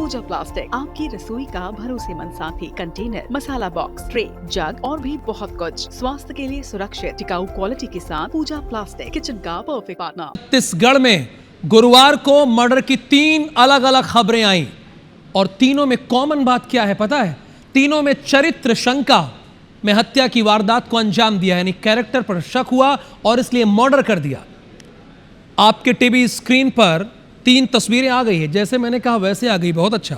पूजा plastic, आपकी रसोई का भरोसेमंद साथी। कंटेनर, मसाला बॉक्स, ट्रे, जग और भी बहुत कुछ। स्वास्थ्य के लिए सुरक्षित टिकाऊ क्वालिटी के साथ पूजा प्लास्टिक, किचन का परफेक्ट पार्टनर। छत्तीसगढ़ में गुरुवार को मर्डर की 3 अलग अलग खबरें आई और तीनों में कॉमन बात क्या है पता है? तीनों में चरित्र शंका में हत्या की वारदात को अंजाम दिया, यानी कैरेक्टर पर शक हुआ और इसलिए मर्डर कर दिया। आपके टीवी स्क्रीन पर 3 तस्वीरें आ गई है, जैसे मैंने कहा वैसे आ गई, बहुत अच्छा।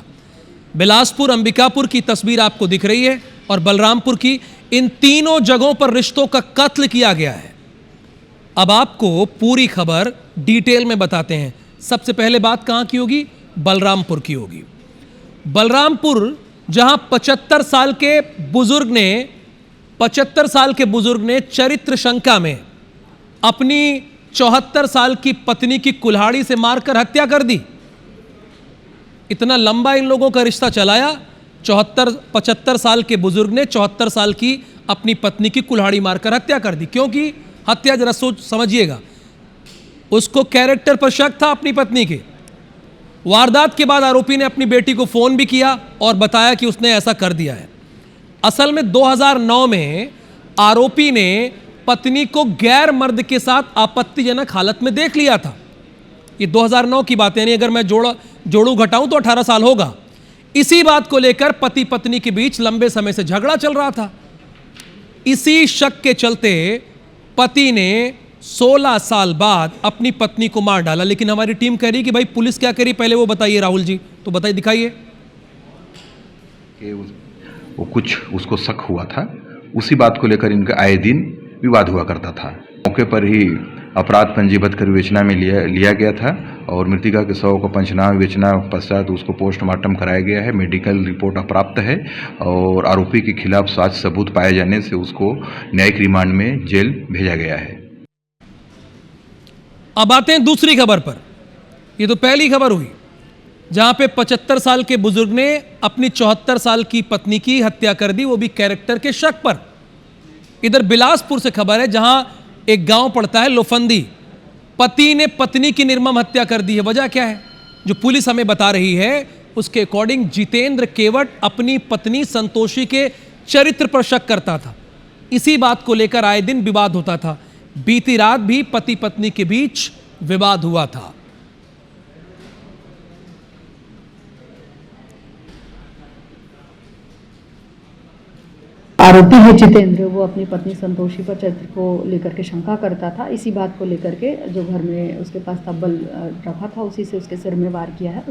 बिलासपुर, अंबिकापुर की तस्वीर आपको दिख रही है और बलरामपुर की। इन तीनों जगहों पर रिश्तों का कत्ल किया गया है। अब आपको पूरी खबर डिटेल में बताते हैं। सबसे पहले बात कहां की होगी? बलरामपुर की होगी। बलरामपुर, जहां 75 साल के बुजुर्ग ने चरित्र शंका में अपनी 74 साल की पत्नी की कुल्हाड़ी से मारकर हत्या कर दी। इतना लंबा इन लोगों का रिश्ता चलाया। 75 साल के बुजुर्ग ने 74 साल की अपनी पत्नी की कुल्हाड़ी मारकर हत्या कर दी। क्योंकि हत्या, जरा सोच समझिएगा, उसको कैरेक्टर पर शक था अपनी पत्नी के। वारदात के बाद आरोपी ने अपनी बेटी को फोन भी किया और बताया कि उसने ऐसा कर दिया है। असल में 2009 में आरोपी ने पत्नी को गैर मर्द के साथ आपत्तिजनक हालत में देख लिया था। ये 2009 की बात है, यानी अगर मैं जोड़ू घटाऊं तो 18 साल होगा। इसी बात को लेकर पति पत्नी के बीच लंबे समय से झगड़ा चल रहा था। इसी शक के चलते पति ने 16 साल बाद अपनी पत्नी को मार डाला। लेकिन हमारी टीम कह रही कि भाई पुलिस क्या करी, पहले वो बताइए राहुल जी, तो बताइए, दिखाइए। वो कुछ उसको शक हुआ था, उसी बात को लेकर इनका आए दिन विवाद हुआ करता था। मौके पर ही अपराध पंजीबद्ध कर विवेचना में लिया गया था और मृतिका के शव को पंचनामा विवेचना पश्चात उसको पोस्टमार्टम कराया गया है। मेडिकल रिपोर्ट अप्राप्त है और आरोपी के खिलाफ साक्ष्य सबूत पाए जाने से उसको न्यायिक रिमांड में जेल भेजा गया है। अब आते हैं दूसरी खबर पर। ये तो पहली खबर हुई जहां पे 75 साल के बुजुर्ग ने अपनी 74 साल की पत्नी की हत्या कर दी, वो भी कैरेक्टर के शक पर। इधर बिलासपुर से खबर है जहां एक गांव पड़ता है लोफंदी। पति ने पत्नी की निर्मम हत्या कर दी है। वजह क्या है? जो पुलिस हमें बता रही है उसके अकॉर्डिंग जितेंद्र केवट अपनी पत्नी संतोषी के चरित्र पर शक करता था। इसी बात को लेकर आए दिन विवाद होता था। बीती रात भी पति पत्नी के बीच विवाद हुआ था। आरोपी है जितेंद्र, वो अपनी पत्नी संतोषी पर चरित्र को लेकर के शंका करता था। इसी बात को लेकर के जो घर में उसके पास तब्बल रखा था उसी से उसके सिर में वार किया है।